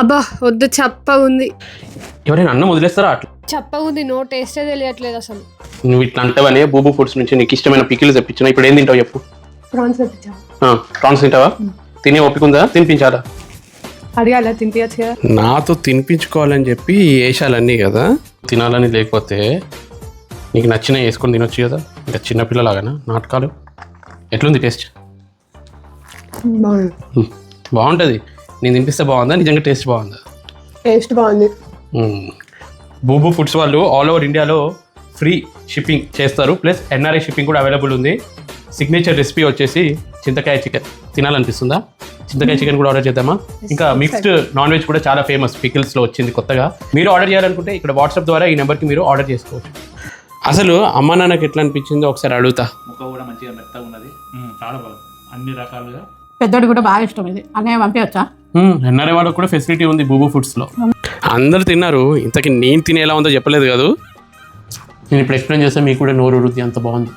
అబ్బా వద్దు, చప్ప ఉంది. ఎవరైనా అన్నం వదిలేస్తారా అట్లా? చప్ప ఉంది, నో టేస్టే తెలియట్లేదు అసలు. నువ్వు ఇట్లా అంటావనే బూబు ఫుడ్స్ నుంచి నీకు ఇష్టమైన పికిల్స్ తెప్పించిన. ఇప్పుడు ఏం తింటావు చెప్పు? ప్రాన్స్ తెప్పించా. ప్రాన్స్ తింటావా? తినే ఒప్పుకుందా? తినిపించాలా? అడిగాలా? తినిపించచ్చు కదా. నాతో తినిపించుకోవాలని చెప్పి వేసాలన్నీ కదా. తినాలని లేకపోతే నీకు నచ్చిన వేసుకొని తినొచ్చు కదా. ఇంకా చిన్నపిల్లలాగానా నాటకాలు? ఎట్లుంది టేస్ట్? బాగుంటుంది. నేను తినిపిస్తే బాగుందా? నిజంగా టేస్ట్ బాగుందా? టేస్ట్ బాగుంది. బూబు ఫుడ్స్ వాళ్ళు ఆల్ ఓవర్ ఇండియాలో ఫ్రీ షిప్పింగ్ చేస్తారు, ప్లస్ ఎన్ఆర్ఐ షిప్పింగ్ కూడా అవైలబుల్ ఉంది. సిగ్నేచర్ రెసిపీ వచ్చేసి చింతకాయ చికెన్. తినాలనిపిస్తుందా? చింతకాయ చికెన్ కూడా ఆర్డర్ చేద్దామా? ఇంకా మిక్స్డ్ నాన్ వెజ్ కూడా చాలా ఫేమస్ పికిల్స్లో వచ్చింది కొత్తగా. మీరు ఆర్డర్ చేయాలనుకుంటే ఇక్కడ వాట్సాప్ ద్వారా ఈ నెంబర్కి మీరు ఆర్డర్ చేసుకోవచ్చు. అసలు అమ్మ నాన్నకి ఎట్లా అనిపించిందో ఒకసారి అడుగుతా. ముక్క కూడా మంచిగా మెత్తగా ఉన్నది, చాలా బాగుంది అన్ని రకాలుగా. పెద్దోడు కూడా బాగా ఇష్టం ఇది. అన్నయ్య పంపించచ్చా? ఎన్ఆర్ఐ వాళ్ళకి కూడా ఫెసిలిటీ ఉంది బూబు ఫుడ్స్లో. అందరు తిన్నారు, ఇంతకీ నేను తినేలా ఉందో చెప్పలేదు కాదు. నేను ఇప్పుడు ఎక్స్ప్లెయిన్ చేస్తే మీకు కూడా నోరు రుద్ది, అంత బాగుంది.